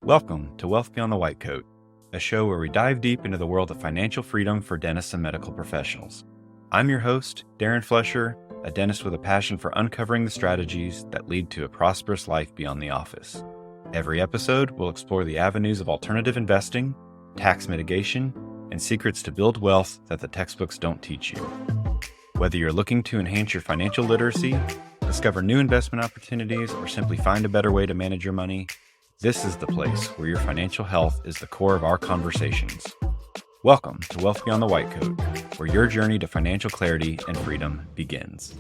Welcome to Wealth Beyond the White Coat, a show where we dive deep into the world of financial freedom for dentists and medical professionals. I'm your host, Darren Flesher, a dentist with a passion for uncovering the strategies that lead to a prosperous life beyond the office. Every episode will explore the avenues of alternative investing, tax mitigation, and secrets to build wealth that the textbooks don't teach you. Whether you're looking to enhance your financial literacy, discover new investment opportunities, or simply find a better way to manage your money, this is the place where your financial health is the core of our conversations. Welcome to Wealth Beyond the White Coat, where your journey to financial clarity and freedom begins.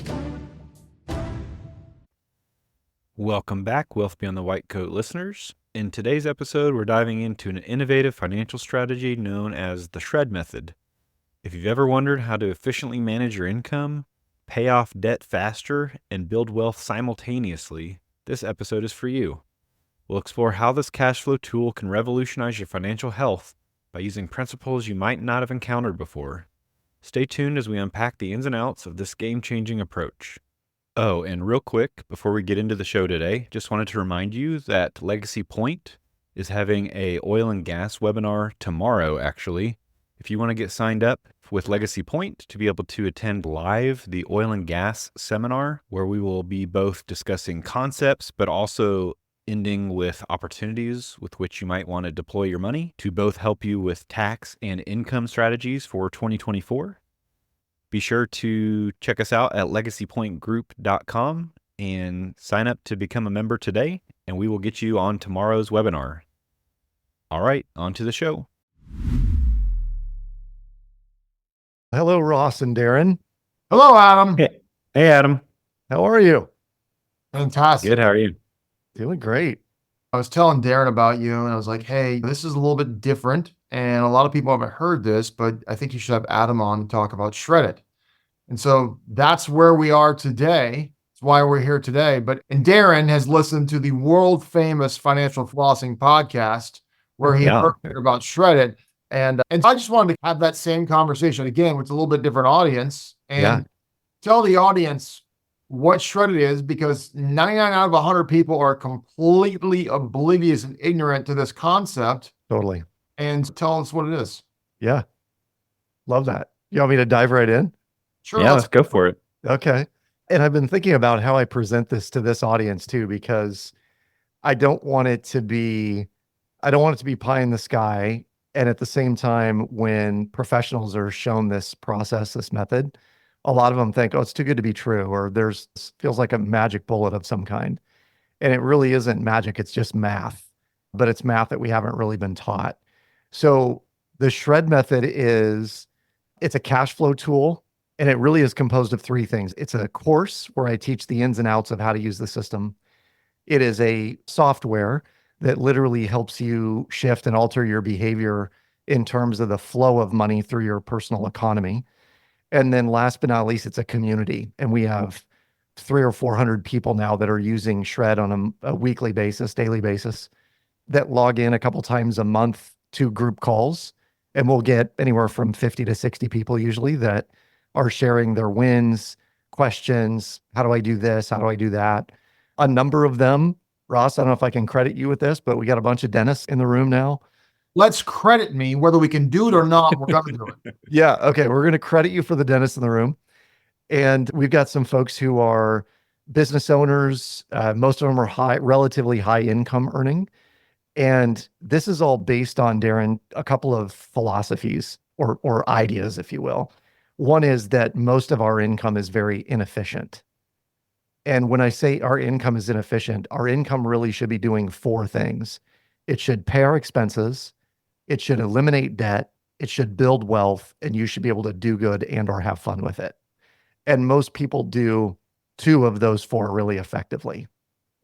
Welcome back, Wealth Beyond the White Coat listeners. In today's episode, we're diving into an innovative financial strategy known as the SHRED method. If you've ever wondered how to efficiently manage your income, pay off debt faster, and build wealth simultaneously, this episode is for you. We'll explore how this cash flow tool can revolutionize your financial health by using principles you might not have encountered before. Stay tuned as we unpack the ins and outs of this game-changing approach. Oh, and real quick, before we get into the show today, just wanted to remind you that Legacy Point is having a oil and gas webinar tomorrow, actually. If you want to get signed up with Legacy Point to be able to attend live the oil and gas seminar, where we will be both discussing concepts, but also ending with opportunities with which you might want to deploy your money to both help you with tax and income strategies for 2024. Be sure to check us out at legacypointgroup.com and sign up to become a member today, and we will get you on tomorrow's webinar. All right, on to the show. Hello, Ross and Darren. Hello, Adam. Hey Adam. How are you? Fantastic. Good, how are you? Doing great. I was telling Darren about you, and I was like, hey, this is a little bit different, and a lot of people haven't heard this, but I think you should have Adam on and talk about Shred. And so that's where we are today. That's why we're here today. And Darren has listened to the world famous Financial Flossing podcast where he heard about Shred. And I just wanted to have that same conversation again with a little bit different audience and tell the audience what Shredded is, because 99 out of 100 people are completely oblivious and ignorant to this concept. Totally. And tell us what it is. Yeah. Love that. You want me to dive right in? Sure. Yeah, let's go for it. Okay. And I've been thinking about how I present this to this audience too, because I don't want it to be pie in the sky. And at the same time, when professionals are shown this process, this method, a lot of them think, oh, it's too good to be true, or feels like a magic bullet of some kind. And it really isn't magic. It's just math, but it's math that we haven't really been taught. So the SHRED method it's a cash flow tool, and it really is composed of three things. It's a course where I teach the ins and outs of how to use the system. It is a software that literally helps you shift and alter your behavior in terms of the flow of money through your personal economy. And then last but not least, it's a community. And we have 300 or 400 people now that are using Shred on a weekly basis, daily basis, that log in a couple times a month to group calls. And we'll get anywhere from 50 to 60 people usually that are sharing their wins, questions. How do I do this? How do I do that? A number of them, Ross, I don't know if I can credit you with this, but we got a bunch of dentists in the room now. Let's credit me, whether we can do it or not. We're going to do it. Yeah. Okay. We're going to credit you for the dentists in the room. And we've got some folks who are business owners. Most of them are relatively high income earning. And this is all based on, Darren, a couple of philosophies or ideas, if you will. One is that most of our income is very inefficient. And when I say our income is inefficient, our income really should be doing four things. It should pay our expenses. It should eliminate debt. It should build wealth, and you should be able to do good and or have fun with it. And most people do two of those four really effectively.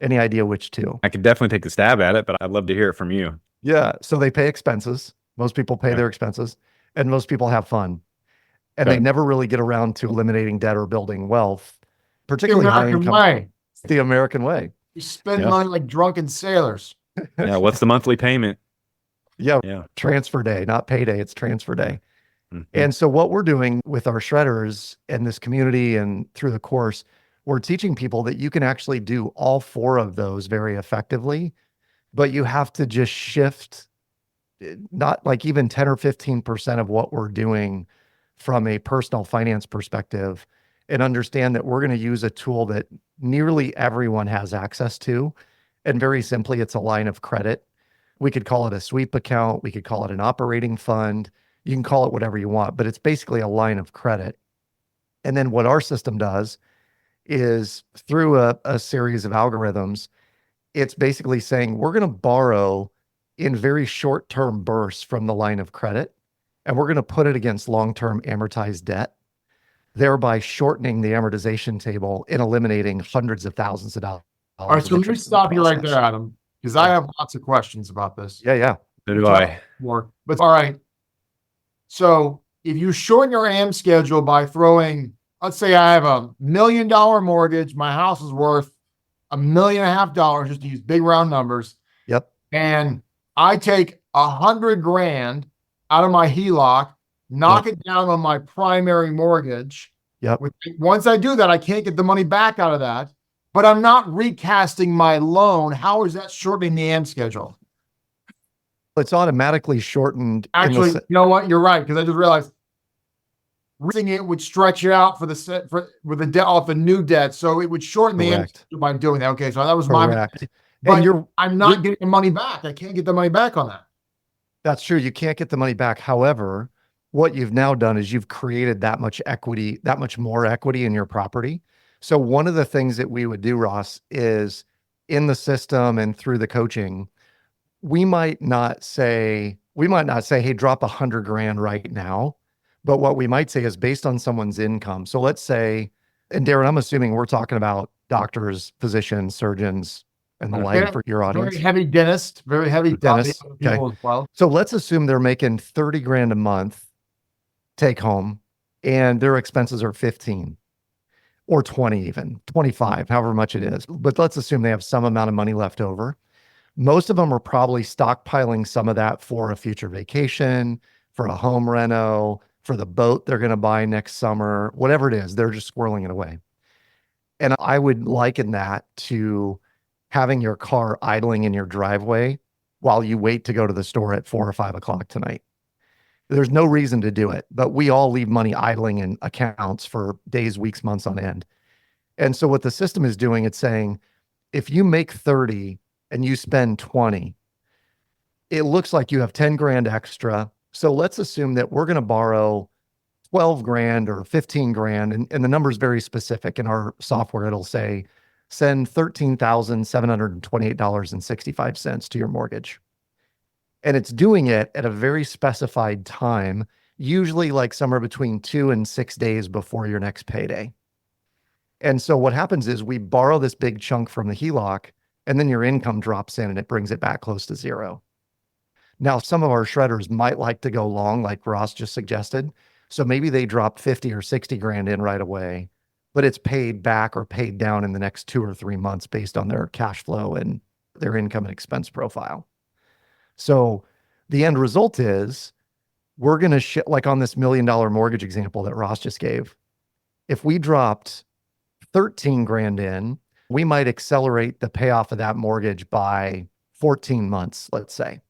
Any idea which two? I could definitely take a stab at it, but I'd love to hear it from you. Yeah. So they pay expenses. Most people pay their expenses, and most people have fun. And they never really get around to eliminating debt or building wealth, particularly high income. Way. It's the American way. You spend money like drunken sailors. Yeah. What's the monthly payment? Yeah. Transfer day, not payday. It's transfer day. Mm-hmm. And so what we're doing with our shredders and this community and through the course, we're teaching people that you can actually do all four of those very effectively but you have to just shift, not like even 10 or 15% of what we're doing from a personal finance perspective, and understand that we're going to use a tool that nearly everyone has access to. And very simply, it's a line of credit. We could call it a sweep account. We could call it an operating fund. You can call it whatever you want, but it's basically a line of credit. And then what our system does is through a series of algorithms, it's basically saying we're going to borrow in very short-term bursts from the line of credit, and we're going to put it against long-term amortized debt, thereby shortening the amortization table and eliminating hundreds of thousands of dollars. All right, so let me stop you right there, Adam, because I have lots of questions about this. Yeah. So do I. More, but all right. So if you shorten your AM schedule by throwing, let's say I have $1 million mortgage, my house is worth $1.5 million, just to use big round numbers. Yep. And I take $100,000 out of my HELOC, knock it down on my primary mortgage. Yep. Once I do that, I can't get the money back out of that, but I'm not recasting my loan. How is that shortening the AM schedule? It's automatically shortened. Actually, you know what? You're right, because I just realized raising it would stretch it out with the debt off the new debt, so it would shorten the AM schedule by doing that. Okay, so that was my mistake. But I'm not getting the money back. I can't get the money back on that. That's true. You can't get the money back. However, what you've now done is you've created that much equity, that much more equity in your property. So one of the things that we would do, Ross, is in the system and through the coaching, we might not say, hey, drop $100,000 right now. But what we might say is based on someone's income. So let's say, and Darren, I'm assuming we're talking about doctors, physicians, surgeons, and the like for your audience. Very heavy dentist, very heavy dentist. Okay. As well. So let's assume they're making $30,000 a month take home, and their expenses are 15 or 20, even 25, however much it is. But let's assume they have some amount of money left over. Most of them are probably stockpiling some of that for a future vacation, for a home reno, for the boat they're going to buy next summer, whatever it is, they're just squirreling it away. And I would liken that to having your car idling in your driveway while you wait to go to the store at 4 or 5 o'clock tonight. There's no reason to do it, but we all leave money idling in accounts for days, weeks, months on end. And so what the system is doing, it's saying, if you make 30 and you spend 20, it looks like you have 10 grand extra. So let's assume that we're going to borrow 12 grand or 15 grand. And the number is very specific in our software. It'll say, send $13,728.65 to your mortgage. And it's doing it at a very specified time, usually like somewhere between 2 and 6 days before your next payday. And so what happens is we borrow this big chunk from the HELOC, and then your income drops in and it brings it back close to zero. Now, some of our shredders might like to go long, like Ross just suggested. So maybe they drop 50 or 60 grand in right away, but it's paid back or paid down in the next 2 or 3 months based on their cash flow and their income and expense profile. So the end result is we're going to like on this $1 million mortgage example that Ross just gave, if we dropped 13 grand in, we might accelerate the payoff of that mortgage by 14 months, let's say.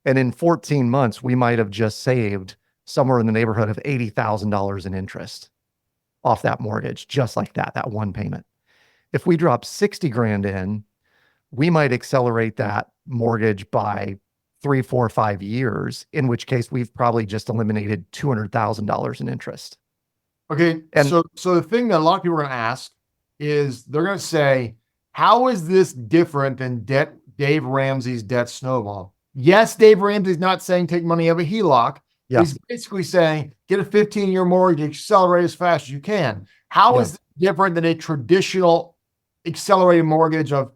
And in 14 months, we might have just saved somewhere in the neighborhood of $80,000 in interest off that mortgage, just like that one payment. If we drop 60 grand in, we might accelerate that mortgage by 3, 4, 5 years, in which case we've probably just eliminated $200,000 in interest. Okay. And so the thing that a lot of people are going to ask is they're going to say, how is this different than Dave Ramsey's debt snowball? Yes, Dave Ramsey's not saying take money out of a HELOC. Yeah. He's basically saying get a 15-year mortgage, accelerate as fast as you can. How is this different than a traditional accelerated mortgage of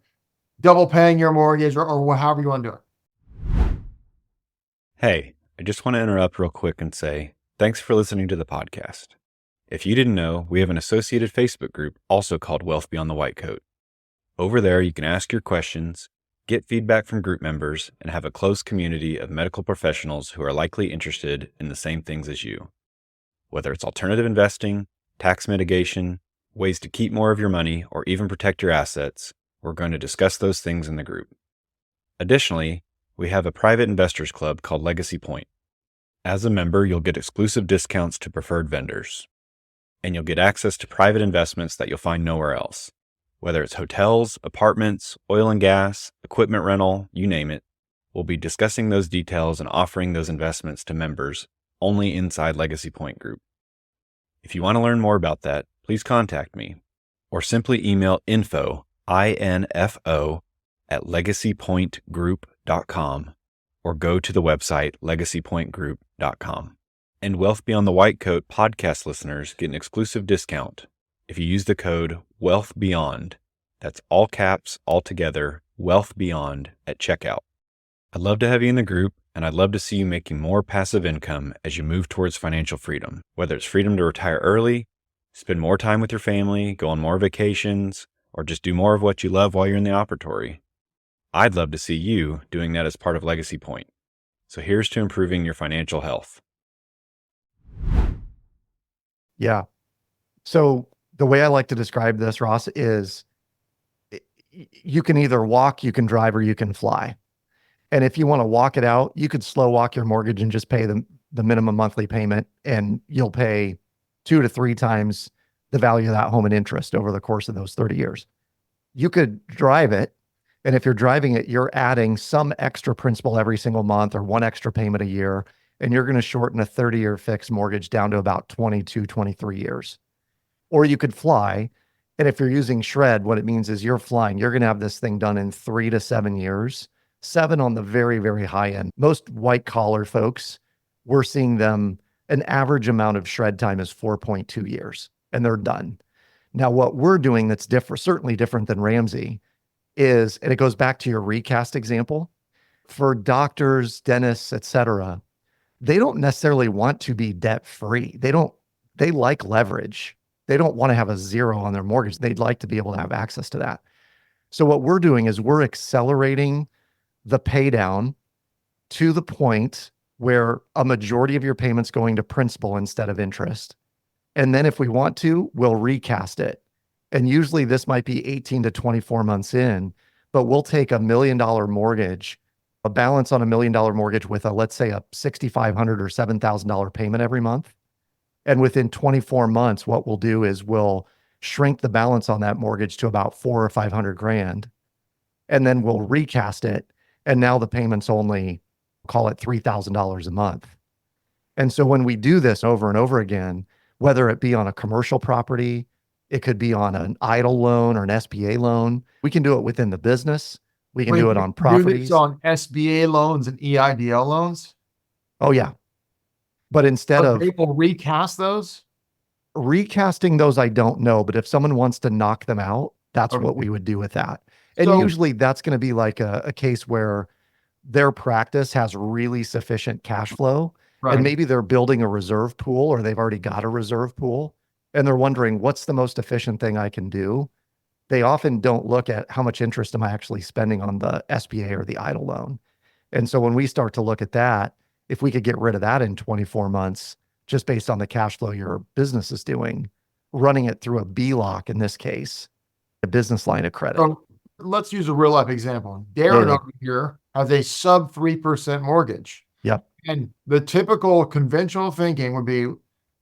double paying your mortgage or however you want to do it? Hey, I just want to interrupt real quick and say thanks for listening to the podcast. If you didn't know, we have an associated Facebook group also called Wealth Beyond the White Coat. Over there, you can ask your questions, get feedback from group members, and have a close community of medical professionals who are likely interested in the same things as you. Whether it's alternative investing, tax mitigation, ways to keep more of your money, or even protect your assets, we're going to discuss those things in the group. Additionally, we have a private investors club called Legacy Point. As a member, you'll get exclusive discounts to preferred vendors, and you'll get access to private investments that you'll find nowhere else. Whether it's hotels, apartments, oil and gas, equipment rental, you name it, we'll be discussing those details and offering those investments to members only inside Legacy Point Group. If you want to learn more about that, please contact me or simply email info, I-N-F-O, at legacypointgroup.com or go to the website legacypointgroup.com. And Wealth Beyond the White Coat podcast listeners get an exclusive discount if you use the code WealthBeyond. That's all caps, all together, WealthBeyond at checkout. I'd love to have you in the group, and I'd love to see you making more passive income as you move towards financial freedom, whether it's freedom to retire early, spend more time with your family, go on more vacations, or just do more of what you love while you're in the operatory. I'd love to see you doing that as part of Legacy Point. So here's to improving your financial health. Yeah. So the way I like to describe this, Ross, is you can either walk, you can drive, or you can fly. And if you want to walk it out, you could slow walk your mortgage and just pay the minimum monthly payment, and you'll pay 2 to 3 times the value of that home in interest over the course of those 30 years. You could drive it, and if you're driving it, you're adding some extra principal every single month or one extra payment a year, and you're going to shorten a 30-year fixed mortgage down to about 22, 23 years. Or you could fly, and if you're using Shred, what it means is you're flying. You're going to have this thing done in 3 to 7 years. 7 on the very, very high end. Most white collar folks, we're seeing them, an average amount of shred time is 4.2 years, and they're done. Now, what we're doing that's different, certainly different than Ramsey, is, and it goes back to your recast example, for doctors, dentists, et cetera, they don't necessarily want to be debt free. They like leverage. They don't want to have a 0 on their mortgage. They'd like to be able to have access to that. So what we're doing is we're accelerating the pay down to the point where a majority of your payments going to principal instead of interest. And then if we want to, we'll recast it. And usually this might be 18 to 24 months in, but we'll take $1 million mortgage, a balance on $1 million mortgage with let's say a $6,500 or $7,000 payment every month. And within 24 months, what we'll do is we'll shrink the balance on that mortgage to about $400,000 or $500,000. And then we'll recast it. And now the payment's only, call it $3,000 a month. And so when we do this over and over again, whether it be on a commercial property, it could be on an EIDL loan or an SBA loan, we can do it within the business. We can do it on properties. Do this on SBA loans and EIDL loans? Oh, yeah. But instead of people recast those? Recasting those, I don't know. But if someone wants to knock them out, that's what we would do with that. And usually that's going to be like a case where their practice has really sufficient cash flow. Right. And maybe they're building a reserve pool, or they've already got a reserve pool, and they're wondering, what's the most efficient thing I can do? They often don't look at how much interest am I actually spending on the SBA or the EIDL loan. And so when we start to look at that, if we could get rid of that in 24 months, just based on the cash flow your business is doing, running it through a BLOC in this case, a business line of credit. So let's use a real life example. Darren over here has a sub 3% mortgage. Yep. And the typical conventional thinking would be,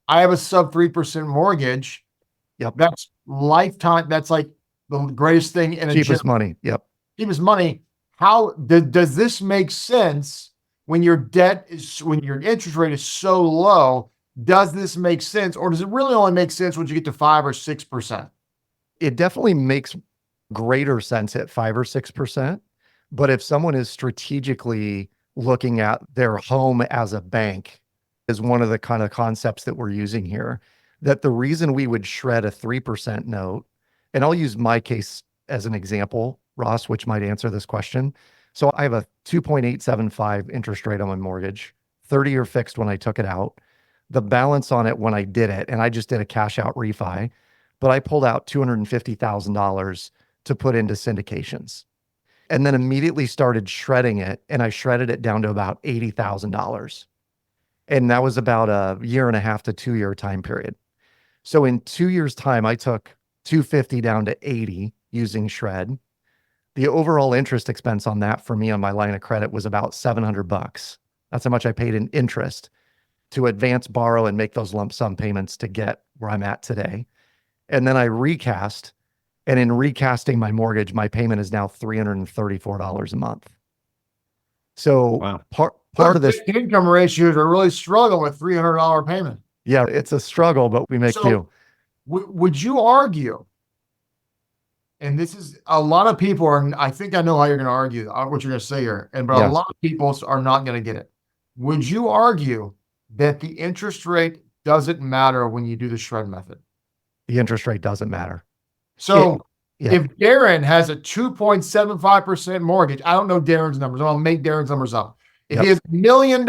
I have a sub 3% mortgage. Yep. That's lifetime. That's like the greatest thing in a cheapest money. Yep. Cheapest money. How does this make sense when your interest rate is so low? Does this make sense? Or does it really only make sense when you get to 5 or 6%? It definitely makes greater sense at 5 or 6%. But if someone is strategically looking at their home as a bank, is one of the kind of concepts that we're using here, that the reason we would shred a 3% note, and I'll use my case as an example, Ross, which might answer this question. So I have a 2.875 interest rate on my mortgage, 30-year fixed when I took it out. The balance on it when I did it, and I just did a cash out refi, but I pulled out $250,000 to put into syndications, and then immediately started shredding it. And I shredded it down to about $80,000. And that was about a 1.5 to 2 year time period. So in 2 years time, I took 250 down to 80 using shred. The overall interest expense on that for me on my line of credit was about $700. That's how much I paid in interest to advance, borrow, and make those lump sum payments to get where I'm at today. And then I recast, and in recasting my mortgage, my payment is now $334 a month. So Wow. part of this, income ratios are really struggling with $300 payment. yeah, it's a struggle, but we make do. Would you argue, and this is a lot of people are, I think I know how you're going to argue what you're going to say here, but a lot of people are not going to get it. Would you argue that the interest rate doesn't matter when you do the shred method? The interest rate doesn't matter. So if Darren has a 2.75% mortgage, I don't know Darren's numbers. I'll make Darren's numbers up. If he has $1 million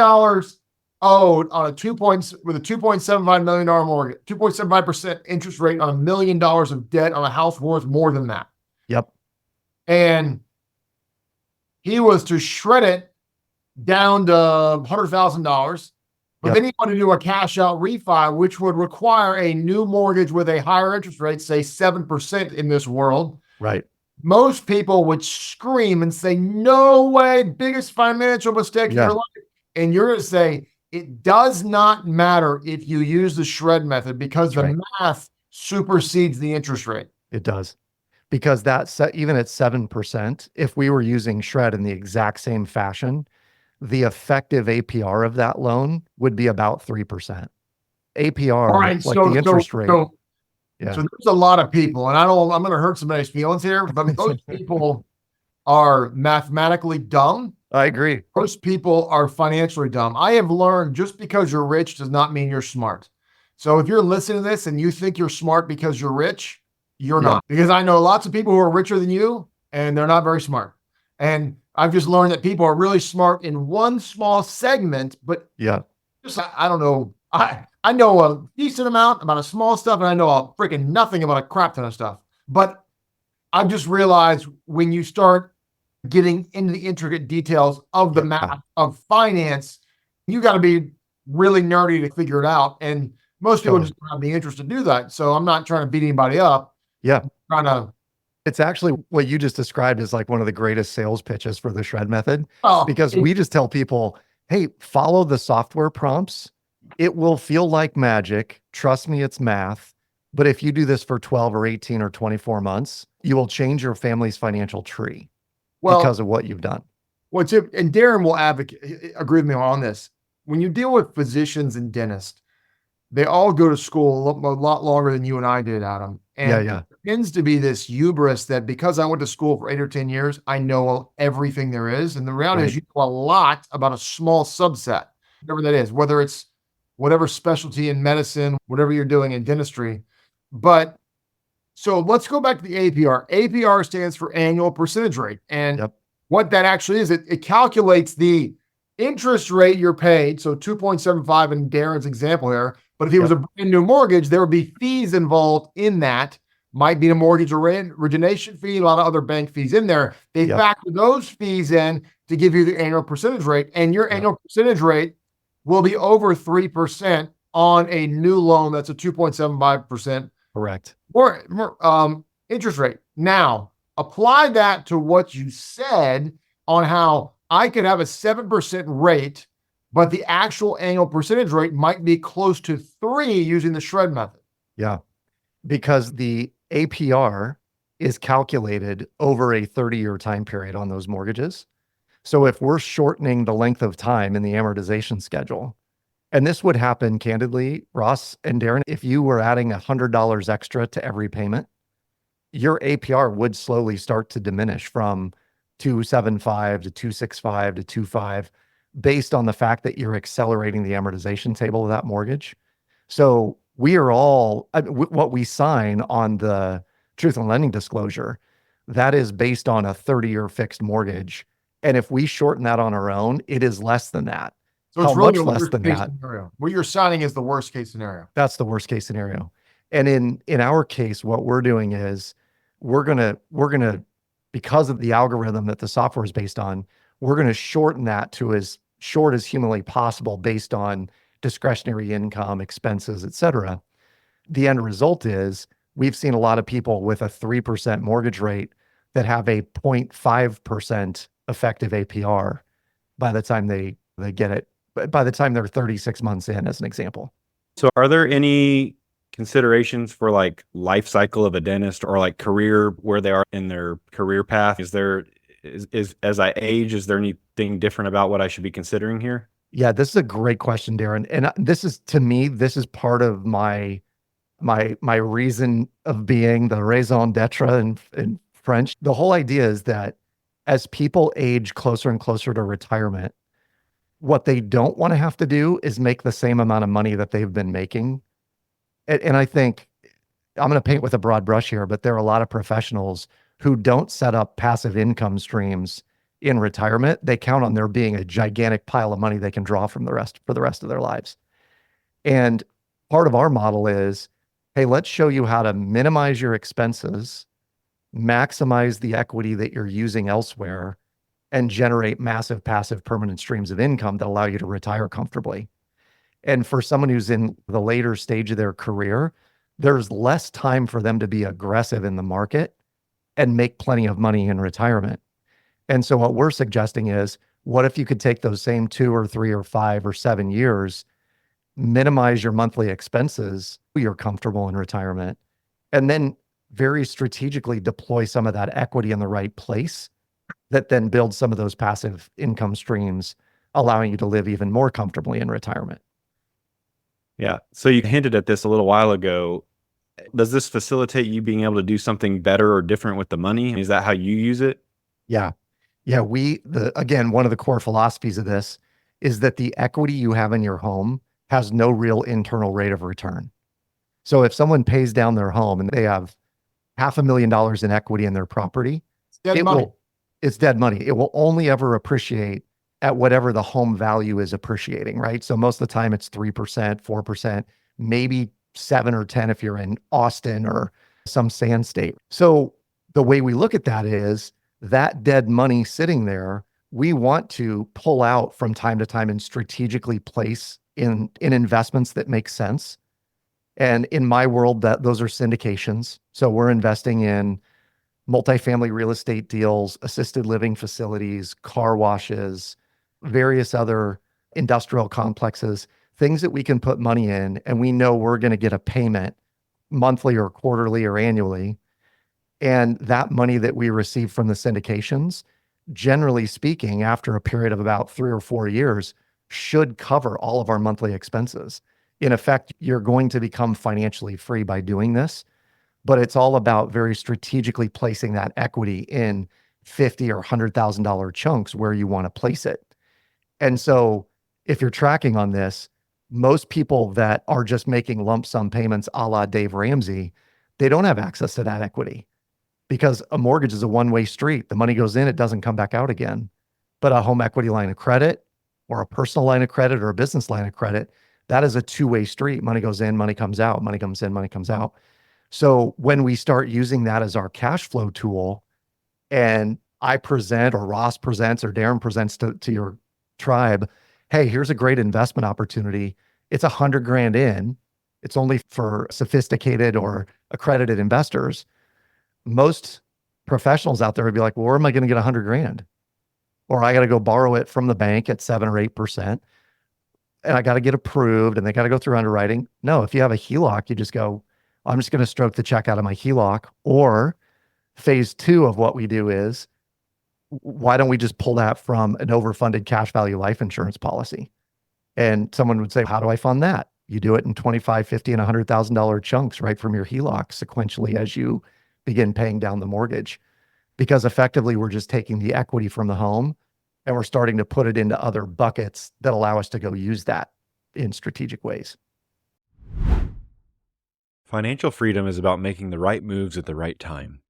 owed on with a $2.75 million mortgage, 2.75% interest rate on $1 million of debt on a house worth more than that. Yep. And he was to shred it down to $100,000, but then he wanted to do a cash out refi, which would require a new mortgage with a higher interest rate, say 7% in this world. Right. Most people would scream and say, no way, biggest financial mistake in your life. And you're going to say, it does not matter if you use the shred method because the math supersedes the interest rate. It does. Because even at 7%, if we were using shred in the exact same fashion, the effective APR of that loan would be about 3%. APR, the interest rate. So there's a lot of people, and I'm going to hurt somebody's feelings here, but most people are mathematically dumb. I agree. Most people are financially dumb. I have learned just because you're rich does not mean you're smart. So if you're listening to this and you think you're smart because you're rich, you're not. Because I know lots of people who are richer than you and they're not very smart. And I've just learned that people are really smart in one small segment, but just, I don't know. I know a decent amount about a small stuff and I know a freaking nothing about a crap ton of stuff. But I've just realized when you start getting into the intricate details of the math of finance, you got to be really nerdy to figure it out. And most people just don't have the interest to do that. So I'm not trying to beat anybody up. It's actually what you just described is like one of the greatest sales pitches for the shred method, because we just tell people, hey, follow the software prompts. It will feel like magic. Trust me, it's math. But if you do this for 12 or 18 or 24 months, you will change your family's financial tree because of what you've done. And Darren will agree with me on this. When you deal with physicians and dentists, they all go to school a lot longer than you and I did, Adam. And there tends to be this hubris that because I went to school for 8 or 10 years, I know everything there is. And the reality is you know a lot about a small subset, whatever that is, whether it's whatever specialty in medicine, whatever you're doing in dentistry. But so let's go back to the APR. APR stands for annual percentage rate. And what that actually is, it calculates the interest rate you're paid. So 2.75 in Darren's example here. But if it was a brand new mortgage, there would be fees involved in that. Might be a mortgage origination fee, a lot of other bank fees in there. They factor those fees in to give you the annual percentage rate. And your annual percentage rate will be over 3% on a new loan that's a 2.75%. Correct. Or interest rate. Now, apply that to what you said on how I could have a 7% rate, but the actual annual percentage rate might be close to 3 using the shred method. Yeah, because the APR is calculated over a 30-year time period on those mortgages. So if we're shortening the length of time in the amortization schedule, and this would happen candidly, Ross and Darren, if you were adding $100 extra to every payment, your APR would slowly start to diminish from 275 to 265 to 25 based on the fact that you're accelerating the amortization table of that mortgage. So we are all, what we sign on the truth in lending disclosure, that is based on a 30-year fixed mortgage. And if we shorten that on our own, it is less than that. So it's really less than that. Scenario. What you're signing is the worst case scenario. That's the worst case scenario. And in our case, what we're doing is we're gonna, because of the algorithm that the software is based on, we're going to shorten that to as short as humanly possible based on discretionary income, expenses, et cetera. The end result is we've seen a lot of people with a 3% mortgage rate that have a 0.5% effective APR by the time they get it, by the time they're 36 months in, as an example. So are there any considerations for like life cycle of a dentist or like career where they are in their career path? Is as I age, is there anything different about what I should be considering here? Yeah, this is a great question, Darren. And this is, to me, this is part of my reason of being, the raison d'etre in French. The whole idea is that as people age closer and closer to retirement, what they don't want to have to do is make the same amount of money that they've been making. And I think I'm going to paint with a broad brush here, but there are a lot of professionals who don't set up passive income streams in retirement. They count on there being a gigantic pile of money they can draw from for the rest of their lives. And part of our model is, hey, let's show you how to minimize your expenses, maximize the equity that you're using elsewhere, and generate massive passive permanent streams of income that allow you to retire comfortably. And for someone who's in the later stage of their career, there's less time for them to be aggressive in the market and make plenty of money in retirement. And so what we're suggesting is, what if you could take those same 2 or 3 or 5 or 7 years, minimize your monthly expenses, you're comfortable in retirement, and then very strategically deploy some of that equity in the right place that then builds some of those passive income streams, allowing you to live even more comfortably in retirement. Yeah. So you hinted at this a little while ago. Does this facilitate you being able to do something better or different with the money? Is that how you use it? Yeah. Yeah. Again, one of the core philosophies of this is that the equity you have in your home has no real internal rate of return. So if someone pays down their home and they have $500,000 in equity in their property, it's dead money. It will only ever appreciate at whatever the home value is appreciating, right? So most of the time it's 3%, 4%, maybe 7 or 10 if you're in Austin or some sand state. So the way we look at that is that dead money sitting there, we want to pull out from time to time and strategically place in investments that make sense. And in my world, those are syndications. So we're investing in multifamily real estate deals, assisted living facilities, car washes, various other industrial complexes, things that we can put money in, and we know we're going to get a payment monthly or quarterly or annually. And that money that we receive from the syndications, generally speaking, after a period of about 3 or 4 years, should cover all of our monthly expenses. In effect, you're going to become financially free by doing this, but it's all about very strategically placing that equity in $50,000 or $100,000 chunks where you want to place it. And so if you're tracking on this, most people that are just making lump sum payments a la Dave Ramsey, they don't have access to that equity because a mortgage is a one-way street. The money goes in, it doesn't come back out again. But a home equity line of credit or a personal line of credit or a business line of credit, that is a two-way street. Money goes in, money comes out, money comes in, money comes out. So when we start using that as our cash flow tool, and I present or Ross presents or Darren presents to your tribe, hey, here's a great investment opportunity. It's $100,000 in. It's only for sophisticated or accredited investors. Most professionals out there would be like, well, where am I going to get $100,000? Or I got to go borrow it from the bank at 7 or 8%. And I got to get approved and they got to go through underwriting. No, if you have a HELOC, you just go, I'm just going to stroke the check out of my HELOC. Or phase 2 of what we do is, why don't we just pull that from an overfunded cash value life insurance policy? And someone would say, how do I fund that? You do it in $25,000, $50,000, and $100,000 chunks right from your HELOC sequentially as you begin paying down the mortgage. Because effectively, we're just taking the equity from the home and we're starting to put it into other buckets that allow us to go use that in strategic ways. Financial freedom is about making the right moves at the right time.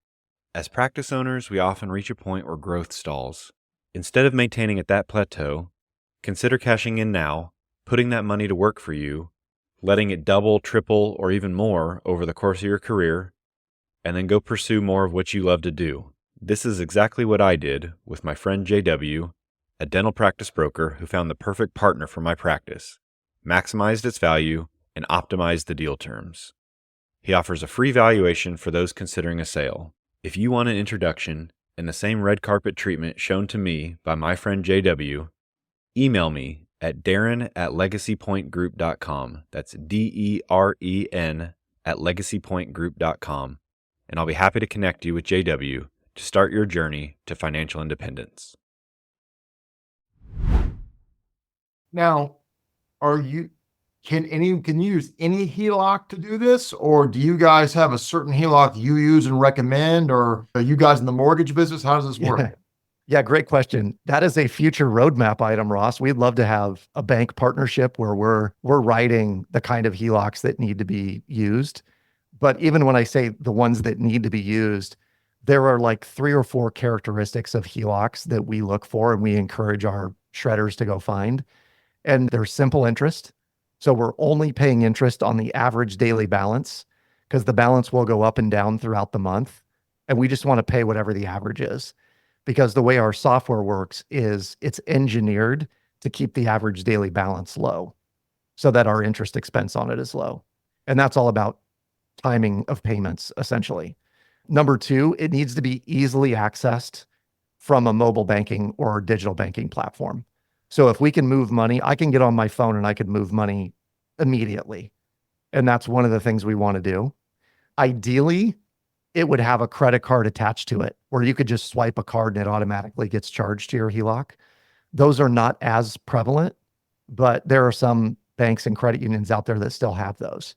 As practice owners, we often reach a point where growth stalls. Instead of maintaining at that plateau, consider cashing in now, putting that money to work for you, letting it double, triple, or even more over the course of your career, and then go pursue more of what you love to do. This is exactly what I did with my friend JW, a dental practice broker who found the perfect partner for my practice, maximized its value, and optimized the deal terms. He offers a free valuation for those considering a sale. If you want an introduction and the same red carpet treatment shown to me by my friend JW, email me at darren@legacypointgroup.com. That's DEREN at legacypointgroup.com. And I'll be happy to connect you with JW to start your journey to financial independence. Now, can you use any HELOC to do this, or do you guys have a certain HELOC you use and recommend, or are you guys in the mortgage business? How does this work? Yeah, great question. That is a future roadmap item, Ross. We'd love to have a bank partnership where we're writing the kind of HELOCs that need to be used. But even when I say the ones that need to be used, there are like 3 or 4 characteristics of HELOCs that we look for and we encourage our shredders to go find. And they're simple interest. So we're only paying interest on the average daily balance because the balance will go up and down throughout the month. And we just want to pay whatever the average is, because the way our software works is it's engineered to keep the average daily balance low so that our interest expense on it is low. And that's all about timing of payments, essentially. Number 2, it needs to be easily accessed from a mobile banking or digital banking platform. So if we can move money, I can get on my phone and I could move money immediately. And that's one of the things we want to do. Ideally, it would have a credit card attached to it where you could just swipe a card and it automatically gets charged to your HELOC. Those are not as prevalent, but there are some banks and credit unions out there that still have those.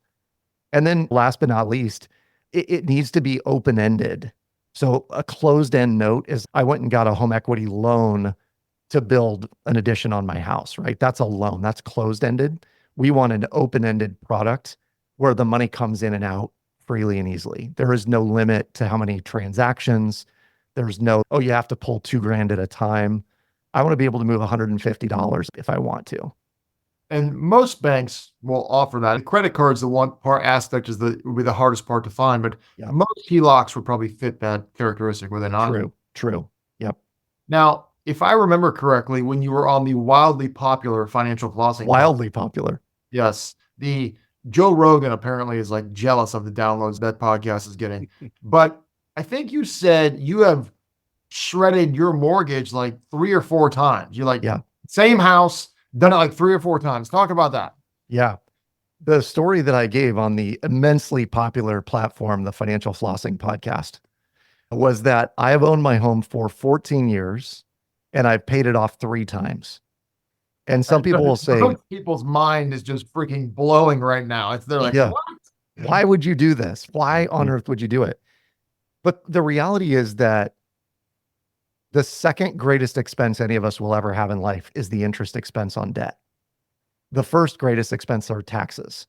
And then last but not least, it needs to be open-ended. So a closed-end note is I went and got a home equity loan to build an addition on my house, right? That's a loan. That's closed-ended. We want an open-ended product where the money comes in and out freely and easily. There is no limit to how many transactions. There's no, oh, you have to pull $2,000 at a time. I want to be able to move $150 if I want to. And most banks will offer that. Credit card's the one part aspect would be the hardest part to find, but Yeah. most HELOCs would probably fit that characteristic, would they not? True. Yep. Now, if I remember correctly, when you were on the wildly popular financial flossing, Wildly popular. yes, the Joe Rogan apparently is like jealous of the downloads that podcast is getting. But I think you said you have shredded your mortgage like 3 or 4 times. You're like, Yeah. Same house, done it like 3 or 4 times. Talk about that. Yeah. The story that I gave on the immensely popular platform, the Financial Flossing Podcast, was that I have owned my home for 14 years and I've paid it off 3 times. And some people will say, Most people's mind is just freaking blowing right now. They're like, Yeah. what? why would you do this? Why on earth would you do it? But the reality is that the second greatest expense any of us will ever have in life is the interest expense on debt. The first greatest expense are taxes.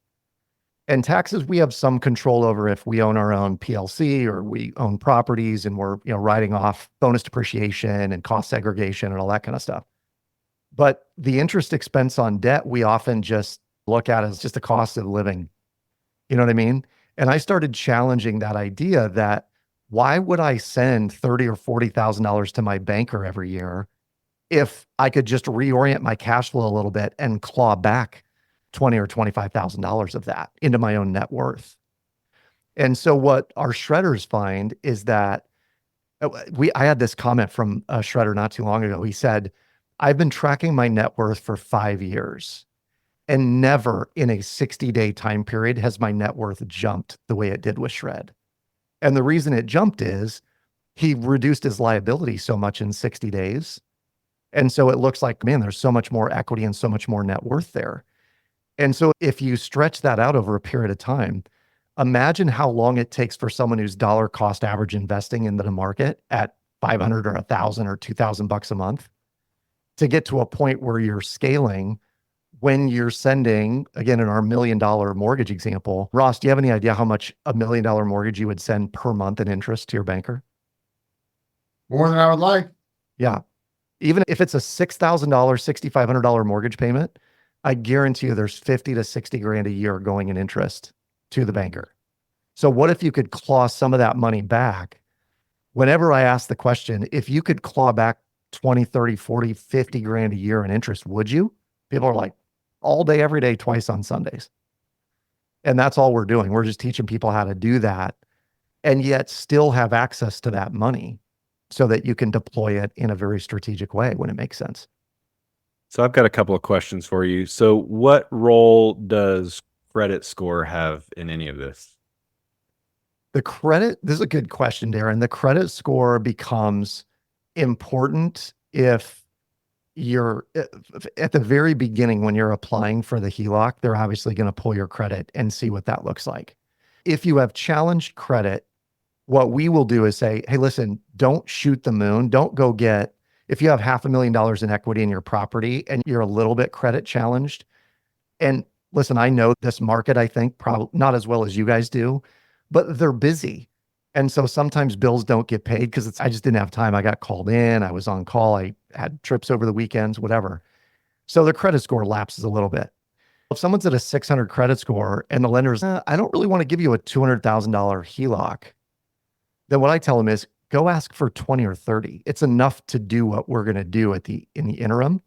And taxes, we have some control over if we own our own PLC or we own properties and we're, writing off bonus depreciation and cost segregation and all that kind of stuff. But the interest expense on debt, we often just look at as just the cost of living. You know what I mean? And I started challenging that idea that why would I send $30,000 or $40,000 to my banker every year if I could just reorient my cash flow a little bit and claw back $20,000 or $25,000 of that into my own net worth? And so what our shredders find is that I had this comment from a shredder not too long ago. He said, I've been tracking my net worth for 5 years and never in a 60-day time period has my net worth jumped the way it did with Shred. And the reason it jumped is he reduced his liability so much in 60 days. And so it looks like, man, there's so much more equity and so much more net worth there. And so if you stretch that out over a period of time, imagine how long it takes for someone who's dollar cost average investing into the market at 500 or 1,000 or 2,000 bucks a month to get to a point where you're scaling when you're sending, again, in our $1 million mortgage example. Ross, do you have any idea how much a $1 million mortgage you would send per month in interest to your banker? More than I would like. Yeah. Even if it's a $6,000, $6,500 mortgage payment, I guarantee you there's 50 to 60 grand a year going in interest to the banker. So what if you could claw some of that money back? Whenever I ask the question, if you could claw back 20, 30, 40, 50 grand a year in interest, would you? People are like, all day, every day, twice on Sundays. And that's all we're doing. We're just teaching people how to do that. and yet still have access to that money so that you can deploy it in a very strategic way when it makes sense. So I've got a couple of questions for you. So what role does credit score have in any of this? This is a good question, Darren. The credit score becomes important if you're at the very beginning when you're applying for the HELOC, they're obviously going to pull your credit and see what that looks like. If you have challenged credit, what we will do is say, hey, listen, don't shoot the moon. Don't go get, if you have $500,000 in equity in your property and you're a little bit credit challenged. And listen, I know this market, I think probably not as well as you guys do, but they're busy. And so sometimes bills don't get paid because I just didn't have time. I got called in. I was on call. I had trips over the weekends, whatever. So the credit score lapses a little bit. If someone's at a 600 credit score and the lender's, I don't really want to give you a $200,000 HELOC, then what I tell them is go ask for 20 or 30. It's enough to do what we're going to do in the interim.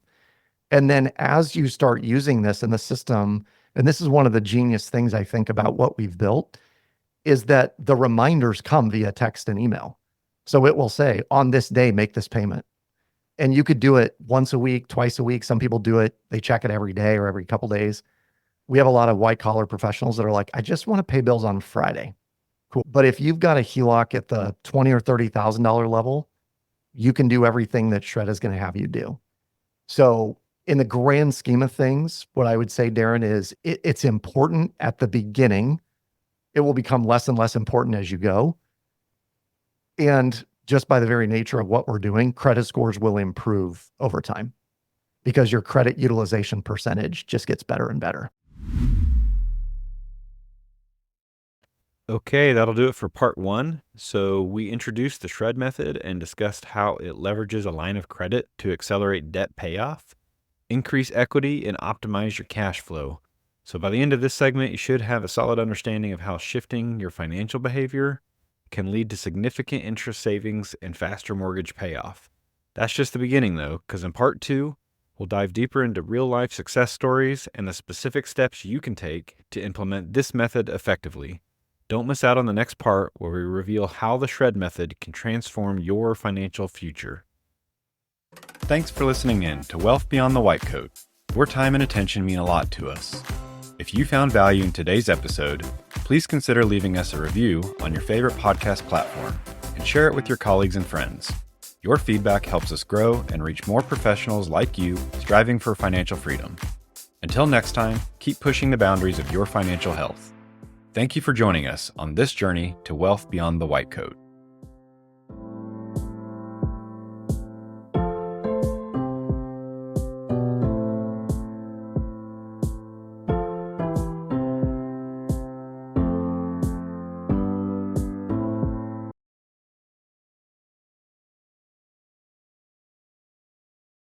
And then as you start using this in the system, and this is one of the genius things I think about what we've built, is that the reminders come via text and email. So it will say, on this day, make this payment. And you could do it once a week, twice a week. Some people do it, they check it every day or every couple days. We have a lot of white collar professionals that are like, I just want to pay bills on Friday. Cool. But if you've got a HELOC at the $20,000 or $30,000 level, you can do everything that Shred is going to have you do. So in the grand scheme of things, what I would say, Darren, is it's important at the beginning. It will become less and less important as you go. And just by the very nature of what we're doing, credit scores will improve over time because your credit utilization percentage just gets better and better. Okay, that'll do it for part one. So we introduced the Shred method and discussed how it leverages a line of credit to accelerate debt payoff, increase equity, and optimize your cash flow. So by the end of this segment, you should have a solid understanding of how shifting your financial behavior can lead to significant interest savings and faster mortgage payoff. That's just the beginning though, because in part two, we'll dive deeper into real-life success stories and the specific steps you can take to implement this method effectively. Don't miss out on the next part where we reveal how the Shred method can transform your financial future. Thanks for listening in to Wealth Beyond the White Coat. Your time and attention mean a lot to us. If you found value in today's episode, please consider leaving us a review on your favorite podcast platform and share it with your colleagues and friends. Your feedback helps us grow and reach more professionals like you striving for financial freedom. Until next time, keep pushing the boundaries of your financial health. Thank you for joining us on this journey to wealth beyond the white coat.